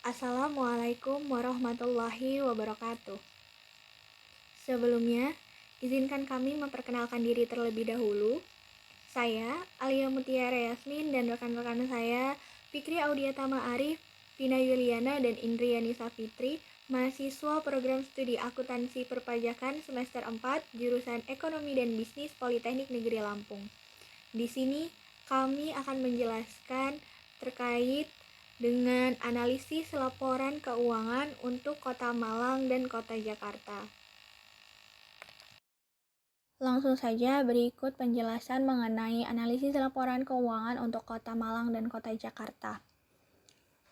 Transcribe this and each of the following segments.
Assalamualaikum warahmatullahi wabarakatuh. Sebelumnya, izinkan kami memperkenalkan diri terlebih dahulu. Saya, Alia Mutiara Yasmin, dan rekan-rekan saya, Fikri Audiatama Arif, Vina Yuliana, dan Indriani Safitri, mahasiswa program studi akuntansi perpajakan semester 4, jurusan Ekonomi dan Bisnis Politeknik Negeri Lampung. Di sini, kami akan menjelaskan terkait dengan analisis laporan keuangan untuk Kota Malang dan Kota Jakarta. Langsung saja berikut penjelasan mengenai analisis laporan keuangan untuk Kota Malang dan Kota Jakarta.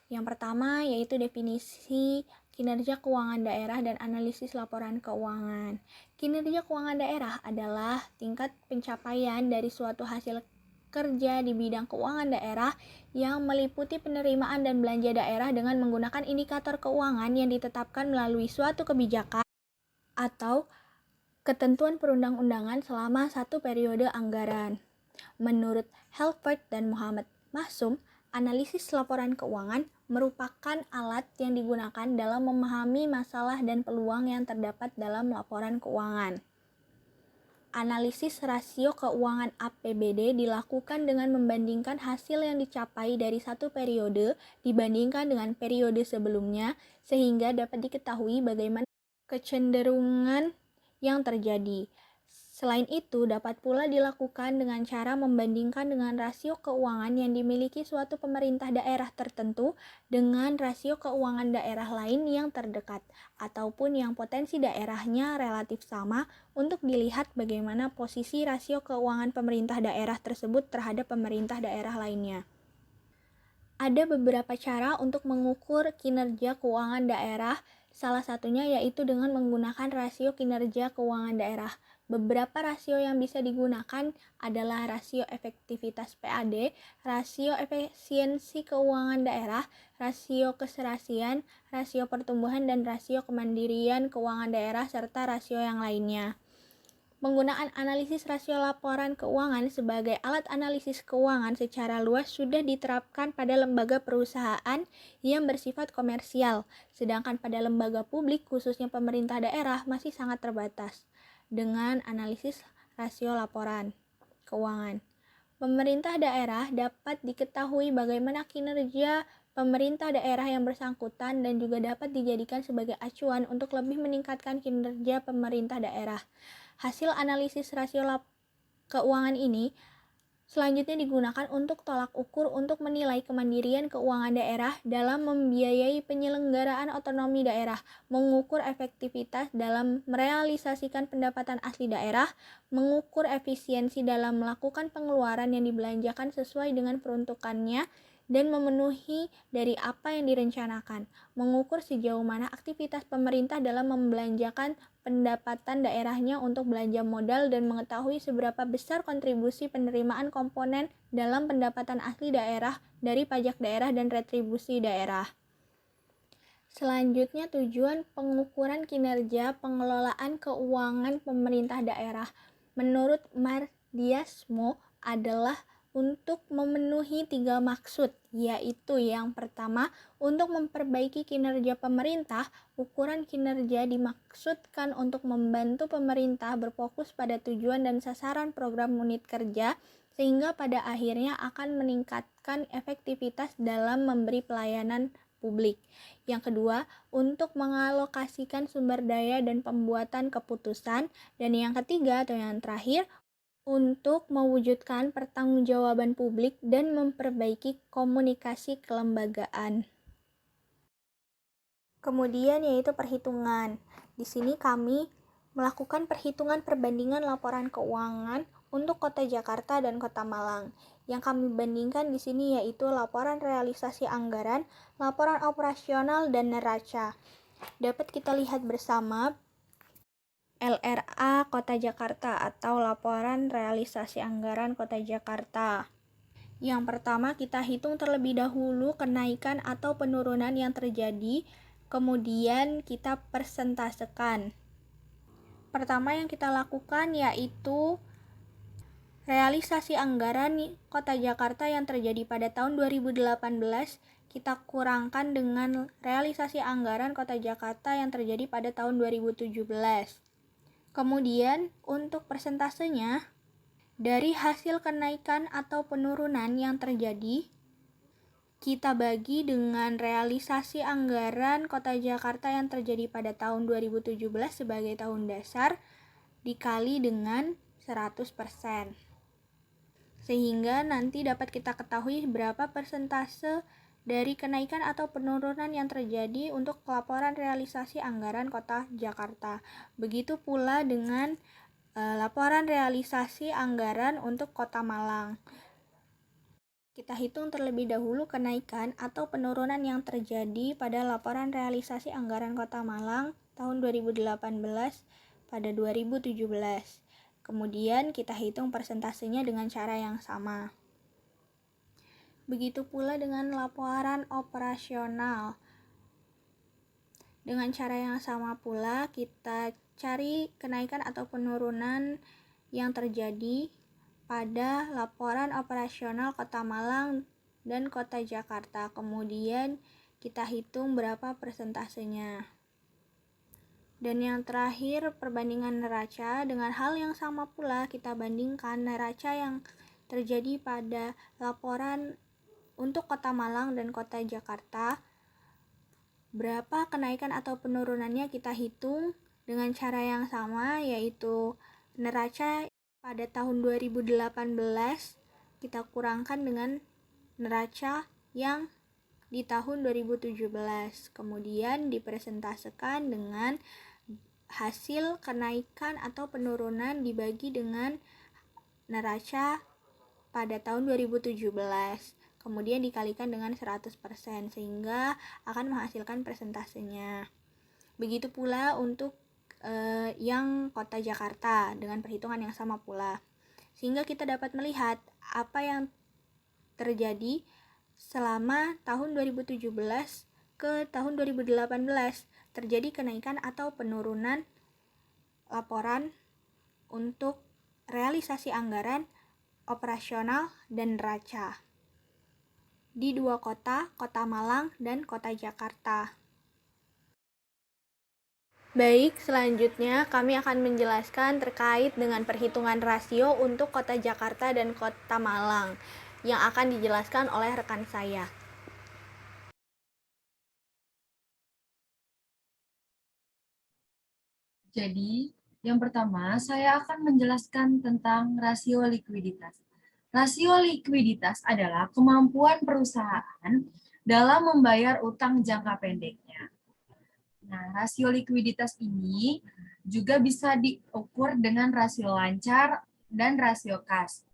Yang pertama yaitu definisi kinerja keuangan daerah dan analisis laporan keuangan. Kinerja keuangan daerah adalah tingkat pencapaian dari suatu hasil kerja di bidang keuangan daerah yang meliputi penerimaan dan belanja daerah dengan menggunakan indikator keuangan yang ditetapkan melalui suatu kebijakan atau ketentuan perundang-undangan selama satu periode anggaran. Menurut Helfert dan Muhammad Mahsum, analisis laporan keuangan merupakan alat yang digunakan dalam memahami masalah dan peluang yang terdapat dalam laporan keuangan. Analisis rasio keuangan APBD dilakukan dengan membandingkan hasil yang dicapai dari satu periode dibandingkan dengan periode sebelumnya, sehingga dapat diketahui bagaimana kecenderungan yang terjadi. Selain itu, dapat pula dilakukan dengan cara membandingkan dengan rasio keuangan yang dimiliki suatu pemerintah daerah tertentu dengan rasio keuangan daerah lain yang terdekat, ataupun yang potensi daerahnya relatif sama untuk dilihat bagaimana posisi rasio keuangan pemerintah daerah tersebut terhadap pemerintah daerah lainnya. Ada beberapa cara untuk mengukur kinerja keuangan daerah, salah satunya yaitu dengan menggunakan rasio kinerja keuangan daerah. Beberapa rasio yang bisa digunakan adalah rasio efektivitas PAD, rasio efisiensi keuangan daerah, rasio keserasian, rasio pertumbuhan, dan rasio kemandirian keuangan daerah, serta rasio yang lainnya. Penggunaan analisis rasio laporan keuangan sebagai alat analisis keuangan secara luas sudah diterapkan pada lembaga perusahaan yang bersifat komersial, sedangkan pada lembaga publik khususnya pemerintah daerah masih sangat terbatas dengan analisis rasio laporan keuangan. Pemerintah daerah dapat diketahui bagaimana kinerja pemerintah daerah yang bersangkutan dan juga dapat dijadikan sebagai acuan untuk lebih meningkatkan kinerja pemerintah daerah. Hasil analisis rasio keuangan ini selanjutnya digunakan untuk tolak ukur untuk menilai kemandirian keuangan daerah dalam membiayai penyelenggaraan otonomi daerah, mengukur efektivitas dalam merealisasikan pendapatan asli daerah, mengukur efisiensi dalam melakukan pengeluaran yang dibelanjakan sesuai dengan peruntukannya dan memenuhi dari apa yang direncanakan, mengukur sejauh mana aktivitas pemerintah dalam membelanjakan pendapatan daerahnya untuk belanja modal dan mengetahui seberapa besar kontribusi penerimaan komponen dalam pendapatan asli daerah dari pajak daerah dan retribusi daerah. Selanjutnya, tujuan pengukuran kinerja pengelolaan keuangan pemerintah daerah menurut Mardiasmo adalah untuk memenuhi 3 maksud, yaitu yang pertama, untuk memperbaiki kinerja pemerintah. Ukuran kinerja dimaksudkan untuk membantu pemerintah berfokus pada tujuan dan sasaran program unit kerja, sehingga pada akhirnya akan meningkatkan efektivitas dalam memberi pelayanan publik. Yang kedua, untuk mengalokasikan sumber daya dan pembuatan keputusan. Dan yang ketiga atau yang terakhir, untuk mewujudkan pertanggungjawaban publik dan memperbaiki komunikasi kelembagaan. Kemudian yaitu perhitungan. Di sini kami melakukan perhitungan perbandingan laporan keuangan untuk Kota Jakarta dan Kota Malang. Yang kami bandingkan di sini yaitu laporan realisasi anggaran, laporan operasional, dan neraca. Dapat kita lihat bersama LRA Kota Jakarta atau laporan realisasi anggaran Kota Jakarta. Yang pertama, kita hitung terlebih dahulu kenaikan atau penurunan yang terjadi, kemudian kita persentasekan. Pertama yang kita lakukan yaitu realisasi anggaran Kota Jakarta yang terjadi pada tahun 2018. kita kurangkan dengan realisasi anggaran Kota Jakarta yang terjadi pada tahun 2017. Kemudian untuk persentasenya, dari hasil kenaikan atau penurunan yang terjadi, kita bagi dengan realisasi anggaran Kota Jakarta yang terjadi pada tahun 2017 sebagai tahun dasar dikali dengan 100%. Sehingga nanti dapat kita ketahui berapa persentase dari kenaikan atau penurunan yang terjadi untuk laporan realisasi anggaran Kota Jakarta. Begitu pula dengan laporan realisasi anggaran untuk Kota Malang. Kita hitung terlebih dahulu kenaikan atau penurunan yang terjadi pada laporan realisasi anggaran Kota Malang tahun 2018 pada 2017. Kemudian kita hitung persentasenya dengan cara yang sama. Begitu pula dengan laporan operasional. Dengan cara yang sama pula kita cari kenaikan atau penurunan yang terjadi pada laporan operasional Kota Malang dan Kota Jakarta. Kemudian kita hitung berapa persentasenya. Dan yang terakhir, perbandingan neraca. Dengan hal yang sama pula kita bandingkan neraca yang terjadi pada laporan untuk Kota Malang dan Kota Jakarta. Berapa kenaikan atau penurunannya kita hitung dengan cara yang sama, yaitu neraca pada tahun 2018 kita kurangkan dengan neraca yang di tahun 2017. Kemudian dipresentasekan dengan hasil kenaikan atau penurunan dibagi dengan neraca pada tahun 2017. Kemudian dikalikan dengan 100% sehingga akan menghasilkan persentasenya. Begitu pula untuk yang Kota Jakarta dengan perhitungan yang sama pula. Sehingga kita dapat melihat apa yang terjadi selama tahun 2017 ke tahun 2018. Terjadi kenaikan atau penurunan laporan untuk realisasi anggaran, operasional, dan neraca di dua kota, Kota Malang dan Kota Jakarta. Baik, selanjutnya kami akan menjelaskan terkait dengan perhitungan rasio untuk Kota Jakarta dan Kota Malang yang akan dijelaskan oleh rekan saya. Jadi, yang pertama saya akan menjelaskan tentang rasio likuiditas. Rasio likuiditas adalah kemampuan perusahaan dalam membayar utang jangka pendeknya. Nah, rasio likuiditas ini juga bisa diukur dengan rasio lancar dan rasio kas.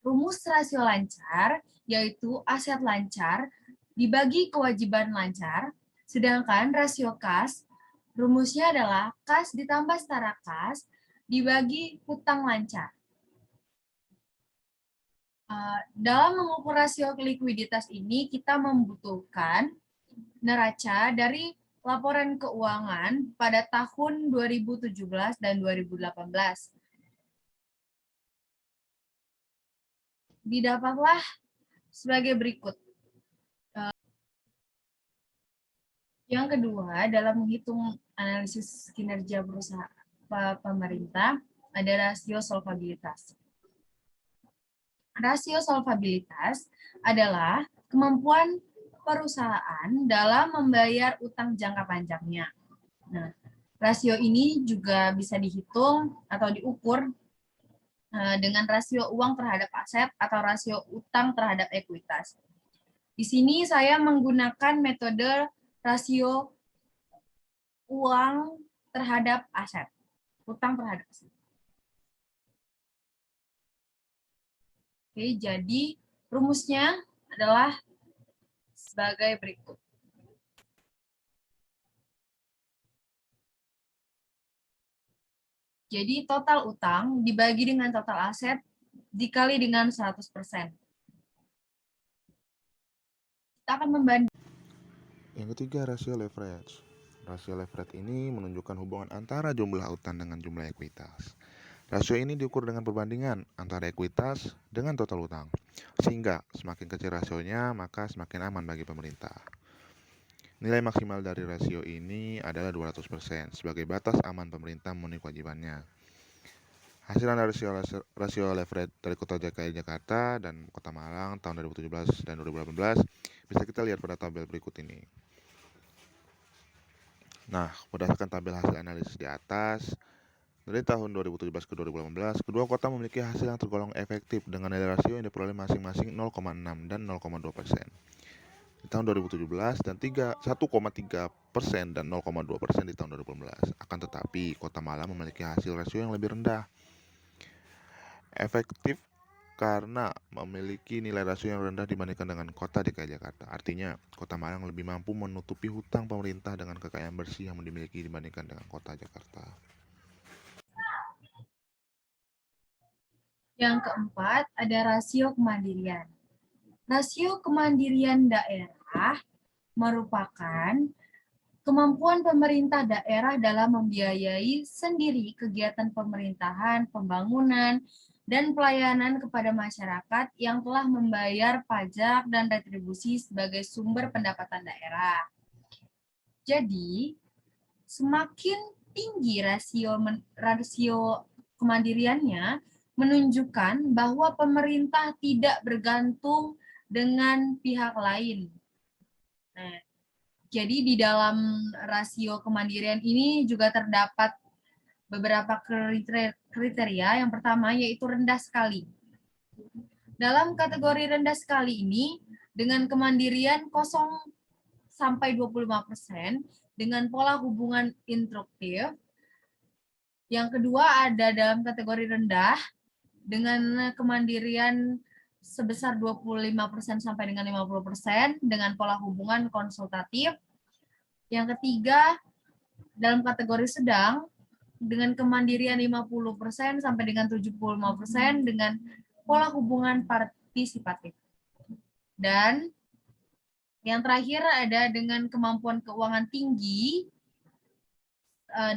Rumus rasio lancar yaitu aset lancar dibagi kewajiban lancar, sedangkan rasio kas rumusnya adalah kas ditambah setara kas dibagi hutang lancar. Dalam mengukur rasio likuiditas ini, kita membutuhkan neraca dari laporan keuangan pada tahun 2017 dan 2018. Didapatlah sebagai berikut. Yang kedua, dalam menghitung analisis kinerja perusahaan pemerintah, ada rasio solvabilitas. Rasio solvabilitas adalah kemampuan perusahaan dalam membayar utang jangka panjangnya. Nah, rasio ini juga bisa dihitung atau diukur dengan rasio uang terhadap aset atau rasio utang terhadap ekuitas. Di sini saya menggunakan metode rasio uang terhadap aset, utang terhadap aset. Oke, jadi rumusnya adalah sebagai berikut. Jadi total utang dibagi dengan total aset dikali dengan 100%. Kita akan membanding. Yang ketiga, rasio leverage. Rasio leverage ini menunjukkan hubungan antara jumlah utang dengan jumlah ekuitas. Rasio ini diukur dengan perbandingan antara ekuitas dengan total utang. Sehingga semakin kecil rasionya, maka semakin aman bagi pemerintah. Nilai maksimal dari rasio ini adalah 200% sebagai batas aman pemerintah memenuhi kewajibannya. Hasil rasio leverage dari Kota DKI Jakarta dan Kota Malang tahun 2017 dan 2018 bisa kita lihat pada tabel berikut ini. Nah, berdasarkan tabel hasil analisis di atas, dari tahun 2017 ke 2018, kedua kota memiliki hasil yang tergolong efektif dengan nilai rasio yang diperoleh masing-masing 0,6 dan 0,2%. Di tahun 2017 dan 1,3% dan 0,2% di tahun 2018. Akan tetapi, Kota Malang memiliki hasil rasio yang lebih rendah. Efektif karena memiliki nilai rasio yang rendah dibandingkan dengan Kota DKI Jakarta. Artinya, Kota Malang lebih mampu menutupi hutang pemerintah dengan kekayaan bersih yang dimiliki dibandingkan dengan Kota Jakarta. Yang keempat, ada rasio kemandirian. Rasio kemandirian daerah merupakan kemampuan pemerintah daerah dalam membiayai sendiri kegiatan pemerintahan, pembangunan, dan pelayanan kepada masyarakat yang telah membayar pajak dan retribusi sebagai sumber pendapatan daerah. Jadi, semakin tinggi rasio kemandiriannya, menunjukkan bahwa pemerintah tidak bergantung dengan pihak lain. Nah, jadi di dalam rasio kemandirian ini juga terdapat beberapa kriteria. Yang pertama yaitu rendah sekali. Dalam kategori rendah sekali ini, dengan kemandirian 0 sampai 25% dengan pola hubungan instruktif. Yang kedua ada dalam kategori rendah dengan kemandirian sebesar 25% sampai dengan 50% dengan pola hubungan konsultatif. Yang ketiga, dalam kategori sedang dengan kemandirian 50% sampai dengan 75% dengan pola hubungan partisipatif. Dan yang terakhir ada dengan kemampuan keuangan tinggi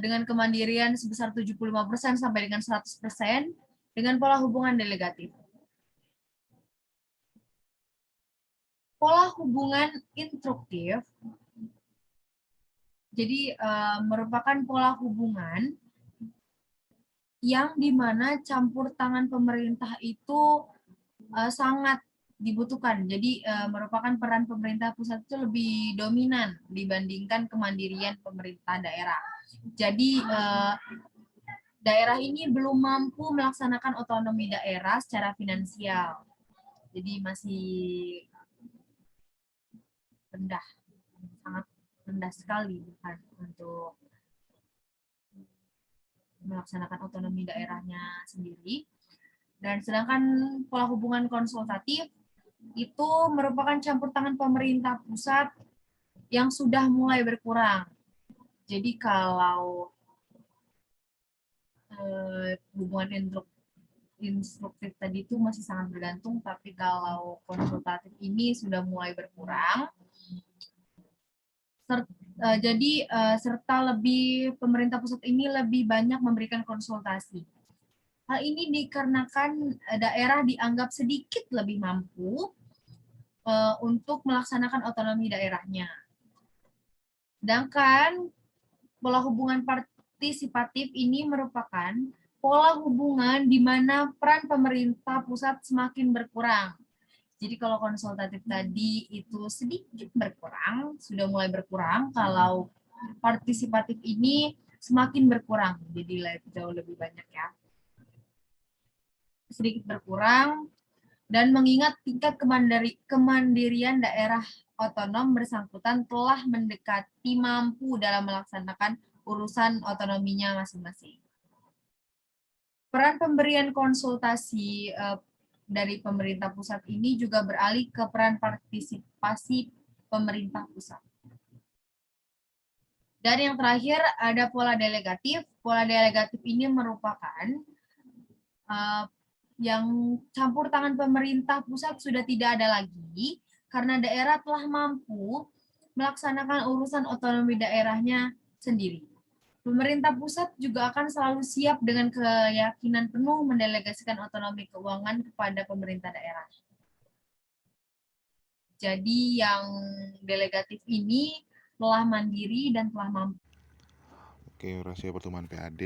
dengan kemandirian sebesar 75% sampai dengan 100% dengan pola hubungan delegatif. Pola hubungan instruktif jadi merupakan pola hubungan yang dimana campur tangan pemerintah itu sangat dibutuhkan. Jadi merupakan peran pemerintah pusat itu lebih dominan dibandingkan kemandirian pemerintah daerah. Jadi daerah ini belum mampu melaksanakan otonomi daerah secara finansial. Jadi masih rendah, sangat rendah sekali kan untuk melaksanakan otonomi daerahnya sendiri. Dan sedangkan pola hubungan konsultatif itu merupakan campur tangan pemerintah pusat yang sudah mulai berkurang. Jadi kalau hubungan instruktif tadi itu masih sangat bergantung, tapi kalau konsultatif ini sudah mulai berkurang. Jadi serta lebih pemerintah pusat ini lebih banyak memberikan konsultasi. Hal ini dikarenakan daerah dianggap sedikit lebih mampu untuk melaksanakan otonomi daerahnya. Sedangkan pola hubungan partisipatif ini merupakan pola hubungan di mana peran pemerintah pusat semakin berkurang. Jadi kalau konsultatif tadi itu sedikit berkurang, sudah mulai berkurang, kalau partisipatif ini semakin berkurang, jadi jauh lebih banyak ya. Sedikit berkurang, dan mengingat tingkat kemandirian daerah otonom bersangkutan telah mendekati mampu dalam melaksanakan urusan otonominya masing-masing. Peran pemberian konsultasi dari pemerintah pusat ini juga beralih ke peran partisipasi pemerintah pusat. Dan yang terakhir ada pola delegatif. Pola delegatif ini merupakan yang campur tangan pemerintah pusat sudah tidak ada lagi karena daerah telah mampu melaksanakan urusan otonomi daerahnya sendiri. Pemerintah pusat juga akan selalu siap dengan keyakinan penuh mendelegasikan otonomi keuangan kepada pemerintah daerah. Jadi yang delegatif ini telah mandiri dan telah mampu. Oke, rasio pertumbuhan PAD.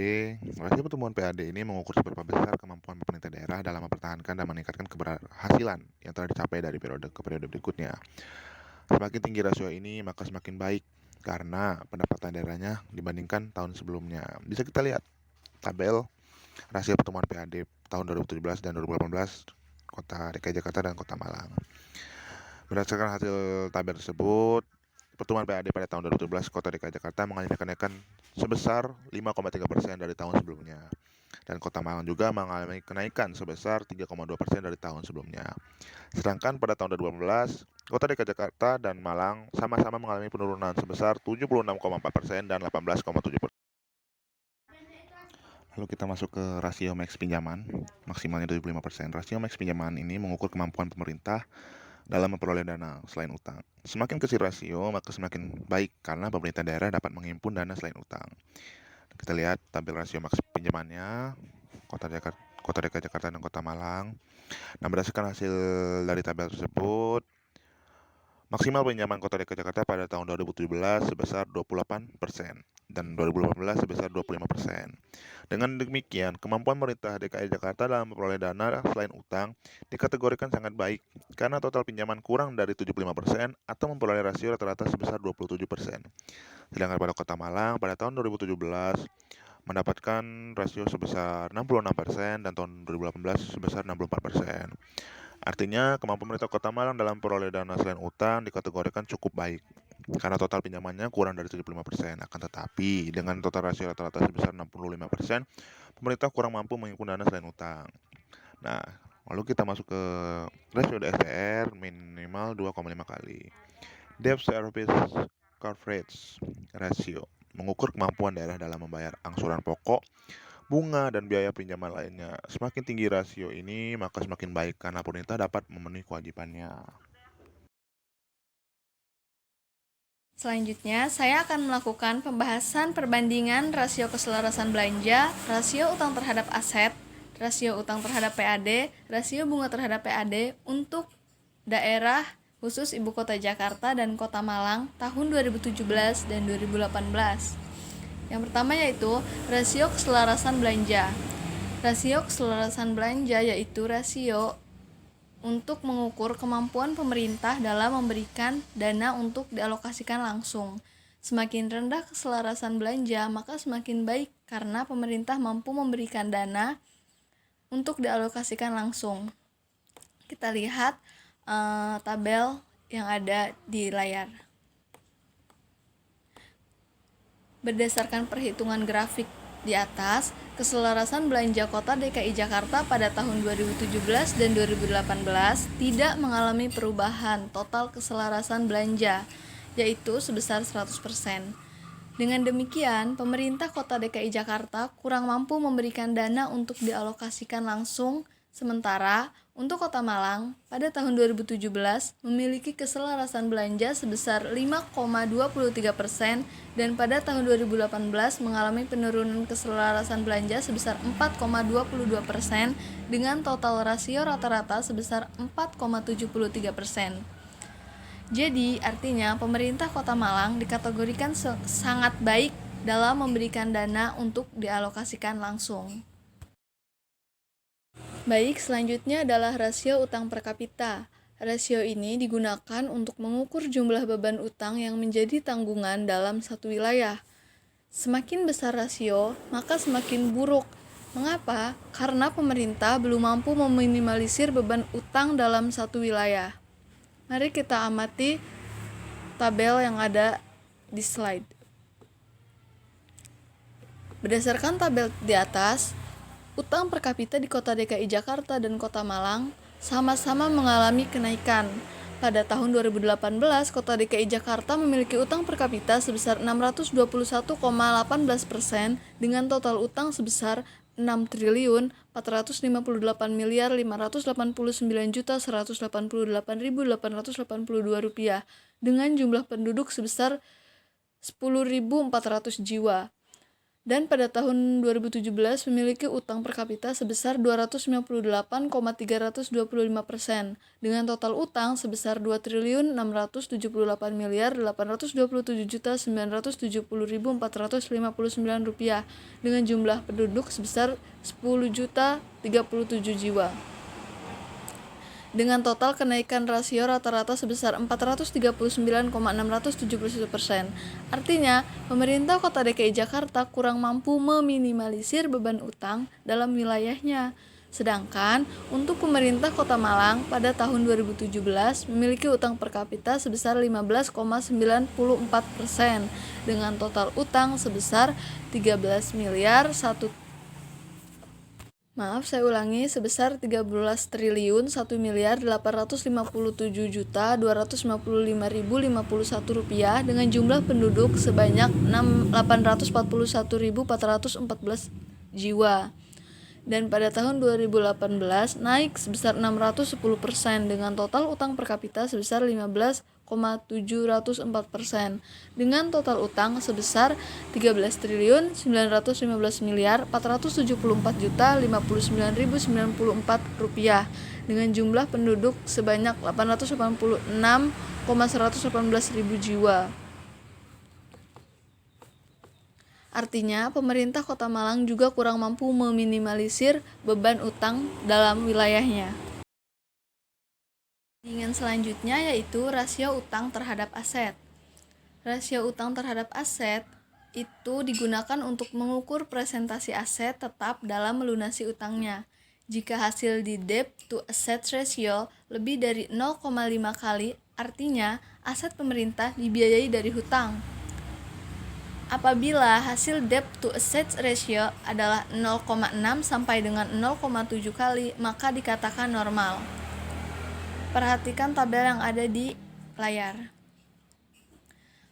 Rasio pertumbuhan PAD ini mengukur seberapa besar kemampuan pemerintah daerah dalam mempertahankan dan meningkatkan keberhasilan yang telah dicapai dari periode ke periode berikutnya. Semakin tinggi rasio ini, maka semakin baik karena pendapatan daerahnya dibandingkan tahun sebelumnya. Bisa kita lihat tabel rasio pertumbuhan PAD tahun 2017 dan 2018 Kota DKI Jakarta dan Kota Malang. Berdasarkan hasil tabel tersebut, pertumbuhan PAD pada tahun 2017 Kota DKI Jakarta mengalami kenaikan sebesar 5,3% dari tahun sebelumnya. Dan Kota Malang juga mengalami kenaikan sebesar 3,2% dari tahun sebelumnya. Sedangkan pada tahun 2018, Kota DKI Jakarta dan Malang sama-sama mengalami penurunan sebesar 76,4% dan 18,7%. Lalu kita masuk ke rasio max pinjaman, maksimalnya 75%. Rasio max pinjaman ini mengukur kemampuan pemerintah dalam memperoleh dana selain utang. Semakin kecil rasio, maka semakin baik karena pemerintah daerah dapat menghimpun dana selain utang. Kita lihat tabel rasio max pinjamannya, Kota DKI Jakarta dan Kota Malang. Nah, berdasarkan hasil dari tabel tersebut, maksimal pinjaman Kota DKI Jakarta pada tahun 2017 sebesar 28% dan 2018 sebesar 25%. Dengan demikian, kemampuan pemerintah DKI Jakarta dalam memperoleh dana selain utang dikategorikan sangat baik karena total pinjaman kurang dari 75% atau memperoleh rasio rata-rata sebesar 27%. Sedangkan pada Kota Malang pada tahun 2017 mendapatkan rasio sebesar 66% dan tahun 2018 sebesar 64%. Artinya, kemampuan pemerintah Kota Malang dalam memperoleh dana selain utang dikategorikan cukup baik karena total pinjamannya kurang dari 75%. Akan tetapi, dengan total rasio rata-rata sebesar 65%, pemerintah kurang mampu menghimpun dana selain utang. Nah, lalu kita masuk ke rasio DSCR minimal 2,5 kali. Debt Service Coverage Ratio mengukur kemampuan daerah dalam membayar angsuran pokok, bunga, dan biaya pinjaman lainnya. Semakin tinggi rasio ini, maka semakin baik karena pemerintah dapat memenuhi kewajibannya. Selanjutnya, saya akan melakukan pembahasan perbandingan rasio keselarasan belanja, rasio utang terhadap aset, rasio utang terhadap PAD, rasio bunga terhadap PAD untuk daerah khusus Ibu Kota Jakarta dan Kota Malang tahun 2017 dan 2018. Yang pertama yaitu rasio keselarasan belanja. Rasio keselarasan belanja yaitu rasio untuk mengukur kemampuan pemerintah dalam memberikan dana untuk dialokasikan langsung. Semakin rendah keselarasan belanja, maka semakin baik karena pemerintah mampu memberikan dana untuk dialokasikan langsung. Kita lihat tabel yang ada di layar. Berdasarkan perhitungan grafik di atas, keselarasan belanja Kota DKI Jakarta pada tahun 2017 dan 2018 tidak mengalami perubahan total keselarasan belanja, yaitu sebesar 100%. Dengan demikian, pemerintah Kota DKI Jakarta kurang mampu memberikan dana untuk dialokasikan langsung, sementara untuk Kota Malang pada tahun 2017 memiliki keselarasan belanja sebesar 5,23% dan pada tahun 2018 mengalami penurunan keselarasan belanja sebesar 4,22% dengan total rasio rata-rata sebesar 4,73%. Jadi, artinya pemerintah Kota Malang dikategorikan sangat baik dalam memberikan dana untuk dialokasikan langsung. Baik, selanjutnya adalah rasio utang per kapita. Rasio ini digunakan untuk mengukur jumlah beban utang yang menjadi tanggungan dalam satu wilayah. Semakin besar rasio, maka semakin buruk. Mengapa? Karena pemerintah belum mampu meminimalisir beban utang dalam satu wilayah. Mari kita amati tabel yang ada di slide. Berdasarkan tabel di atas, utang per kapita di Kota DKI Jakarta dan Kota Malang sama-sama mengalami kenaikan. Pada tahun 2018, Kota DKI Jakarta memiliki utang per kapita sebesar 621,18% dengan total utang sebesar 6.458.589.188.882 rupiah dengan jumlah penduduk sebesar 10.400 jiwa. dan pada tahun 2017 memiliki utang per kapita sebesar 258,325% dengan total utang sebesar 2.677.827.970.459 rupiah dengan jumlah penduduk sebesar 10.037 jiwa. Dengan total kenaikan rasio rata-rata sebesar 439,671%. Artinya, pemerintah Kota DKI Jakarta kurang mampu meminimalisir beban utang dalam wilayahnya. Sedangkan untuk pemerintah Kota Malang pada tahun 2017 memiliki utang per kapita sebesar 15,94% dengan total utang sebesar 13 miliar 1 sebesar 13.001.857.255.051 rupiah dengan jumlah penduduk sebanyak 841.414 jiwa. Dan pada tahun 2018 naik sebesar 610% dengan total utang per kapita sebesar 15,704% dengan total utang sebesar 13.919.474.059.094 rupiah dengan jumlah penduduk sebanyak 886,118.000 jiwa. Artinya, pemerintah Kota Malang juga kurang mampu meminimalisir beban utang dalam wilayahnya. Dengan selanjutnya yaitu rasio utang terhadap aset. Rasio utang terhadap aset itu digunakan untuk mengukur presentasi aset tetap dalam melunasi utangnya. Jika hasil di debt to asset ratio lebih dari 0,5 kali, artinya aset pemerintah dibiayai dari hutang. Apabila hasil debt to assets ratio adalah 0,6 sampai dengan 0,7 kali, maka dikatakan normal. Perhatikan tabel yang ada di layar.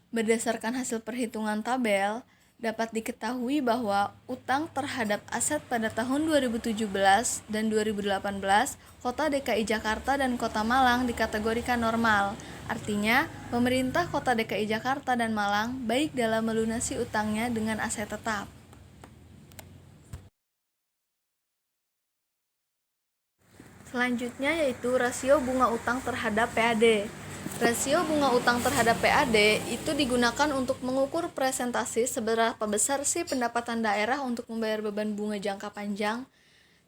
Berdasarkan hasil perhitungan tabel, dapat diketahui bahwa utang terhadap aset pada tahun 2017 dan 2018, Kota DKI Jakarta dan Kota Malang dikategorikan normal. Artinya, pemerintah Kota DKI Jakarta dan Malang baik dalam melunasi utangnya dengan aset tetap. Selanjutnya yaitu rasio bunga utang terhadap PAD. Rasio bunga utang terhadap PAD itu digunakan untuk mengukur presentasi seberapa besar sih pendapatan daerah untuk membayar beban bunga jangka panjang.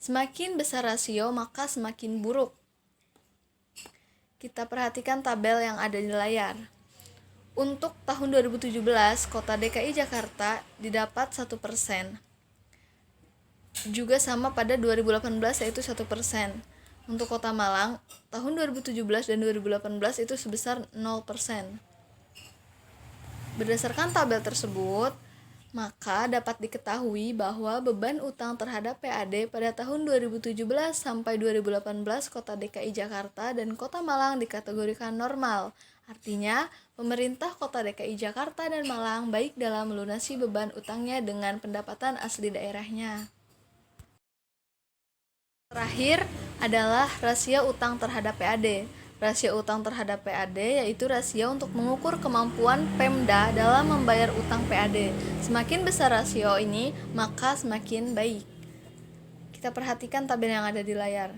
Semakin besar rasio, maka semakin buruk. Kita perhatikan tabel yang ada di layar. Untuk tahun 2017, Kota DKI Jakarta didapat 1%. Juga sama pada 2018 yaitu 1%. Untuk Kota Malang, tahun 2017 dan 2018 itu sebesar 0%. Berdasarkan tabel tersebut, maka dapat diketahui bahwa beban utang terhadap PAD pada tahun 2017 sampai 2018 Kota DKI Jakarta dan Kota Malang dikategorikan normal. Artinya, pemerintah Kota DKI Jakarta dan Malang baik dalam melunasi beban utangnya dengan pendapatan asli daerahnya. Terakhir adalah rasio utang terhadap PAD. Rasio utang terhadap PAD yaitu rasio untuk mengukur kemampuan Pemda dalam membayar utang PAD. Semakin besar rasio ini, maka semakin baik. Kita perhatikan tabel yang ada di layar.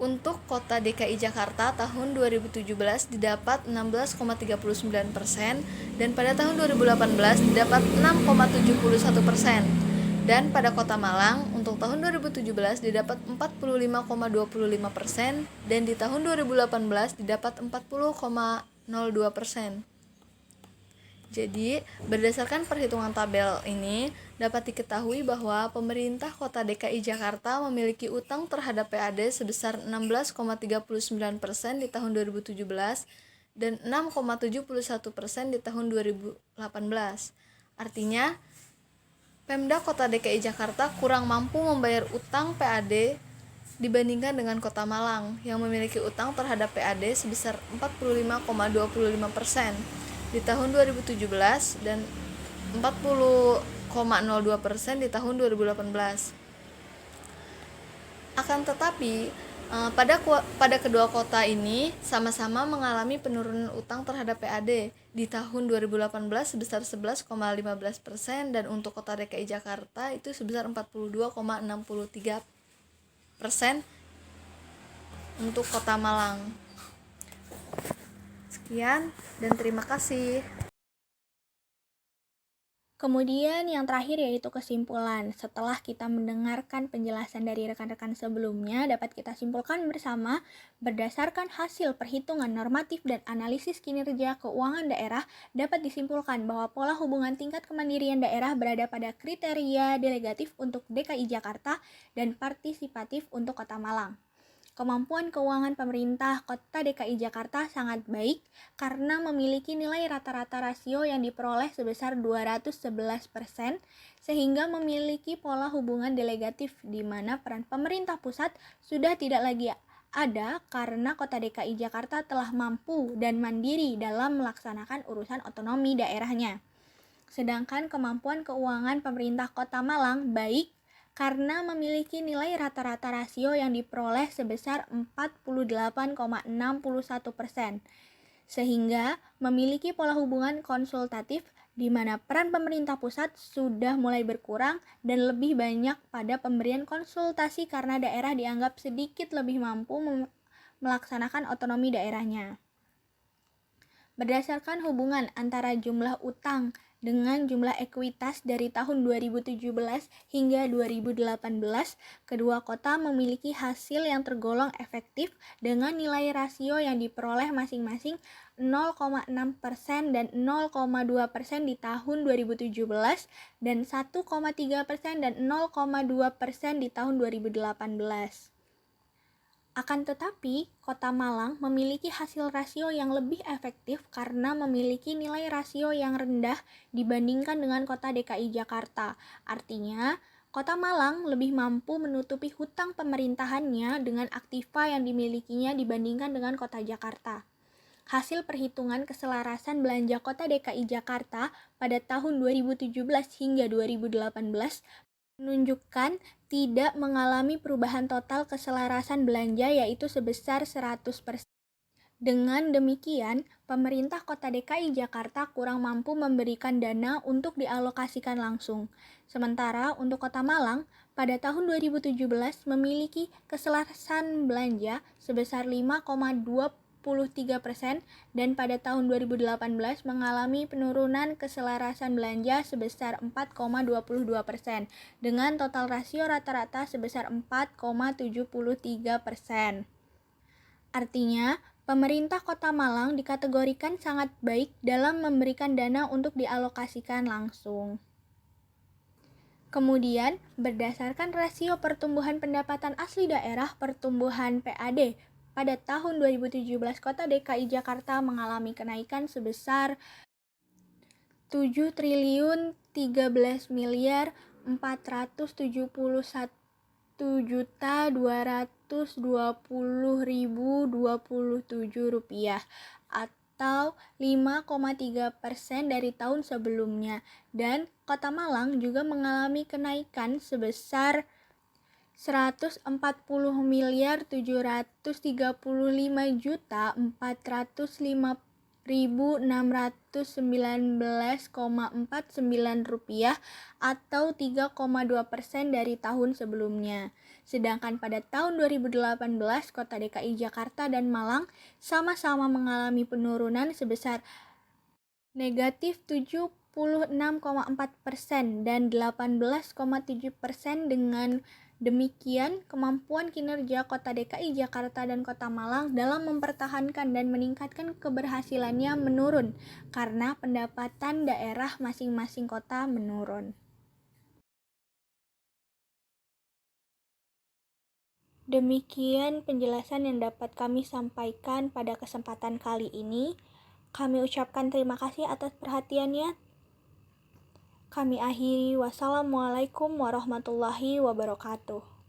Untuk Kota DKI Jakarta tahun 2017 didapat 16,39% dan pada tahun 2018 didapat 6,71%. Dan pada Kota Malang untuk tahun 2017 didapat 45,25% dan di tahun 2018 didapat 40,02%. Jadi, berdasarkan perhitungan tabel ini dapat diketahui bahwa pemerintah Kota DKI Jakarta memiliki utang terhadap PAD sebesar 16,39% di tahun 2017 dan 6,71% di tahun 2018. Artinya, Pemda Kota DKI Jakarta kurang mampu membayar utang PAD dibandingkan dengan Kota Malang yang memiliki utang terhadap PAD sebesar 45,25% di tahun 2017 dan 40,02% di tahun 2018. Akan tetapi, Pada kedua kota ini sama-sama mengalami penurunan utang terhadap PAD di tahun 2018 sebesar 11,15% dan untuk kota DKI Jakarta itu sebesar 42,63% untuk kota Malang. Sekian dan terima kasih. Kemudian yang terakhir yaitu kesimpulan. Setelah kita mendengarkan penjelasan dari rekan-rekan sebelumnya, dapat kita simpulkan bersama berdasarkan hasil perhitungan normatif dan analisis kinerja keuangan daerah, dapat disimpulkan bahwa pola hubungan tingkat kemandirian daerah berada pada kriteria delegatif untuk DKI Jakarta dan partisipatif untuk Kota Malang. Kemampuan keuangan pemerintah Kota DKI Jakarta sangat baik karena memiliki nilai rata-rata rasio yang diperoleh sebesar 211%, sehingga memiliki pola hubungan delegatif di mana peran pemerintah pusat sudah tidak lagi ada karena Kota DKI Jakarta telah mampu dan mandiri dalam melaksanakan urusan otonomi daerahnya. Sedangkan kemampuan keuangan pemerintah Kota Malang baik karena memiliki nilai rata-rata rasio yang diperoleh sebesar 48,61%, sehingga memiliki pola hubungan konsultatif di mana peran pemerintah pusat sudah mulai berkurang dan lebih banyak pada pemberian konsultasi karena daerah dianggap sedikit lebih mampu melaksanakan otonomi daerahnya. Berdasarkan hubungan antara jumlah utang dengan jumlah ekuitas dari tahun 2017 hingga 2018, kedua kota memiliki hasil yang tergolong efektif dengan nilai rasio yang diperoleh masing-masing 0,6% dan 0,2% di tahun 2017 dan 1,3% dan 0,2% di tahun 2018. Akan tetapi, Kota Malang memiliki hasil rasio yang lebih efektif karena memiliki nilai rasio yang rendah dibandingkan dengan Kota DKI Jakarta. Artinya, Kota Malang lebih mampu menutupi hutang pemerintahannya dengan aktiva yang dimilikinya dibandingkan dengan Kota Jakarta. Hasil perhitungan keselarasan belanja Kota DKI Jakarta pada tahun 2017 hingga 2018 menunjukkan tidak mengalami perubahan total keselarasan belanja yaitu sebesar 100%. Dengan demikian, pemerintah Kota DKI Jakarta kurang mampu memberikan dana untuk dialokasikan langsung. Sementara untuk Kota Malang, pada tahun 2017 memiliki keselarasan belanja sebesar 5,23% dan pada tahun 2018 mengalami penurunan keselarasan belanja sebesar 4,22% dengan total rasio rata-rata sebesar 4,73%. Artinya, pemerintah Kota Malang dikategorikan sangat baik dalam memberikan dana untuk dialokasikan langsung. Kemudian, berdasarkan rasio pertumbuhan pendapatan asli daerah pertumbuhan PAD, pada tahun 2017 Kota DKI Jakarta mengalami kenaikan sebesar 7.311.471.220.027 rupiah atau 5,3% dari tahun sebelumnya, dan Kota Malang juga mengalami kenaikan sebesar 140.735.619,49 rupiah atau 3,2% dari tahun sebelumnya. Sedangkan pada tahun 2018, Kota DKI Jakarta dan Malang sama-sama mengalami penurunan sebesar negatif 76,4% dan 18,7%. Dengan demikian, kemampuan kinerja Kota DKI Jakarta dan Kota Malang dalam mempertahankan dan meningkatkan keberhasilannya menurun karena pendapatan daerah masing-masing kota menurun. Demikian penjelasan yang dapat kami sampaikan pada kesempatan kali ini. Kami ucapkan terima kasih atas perhatiannya. Kami akhiri, wassalamualaikum warahmatullahi wabarakatuh.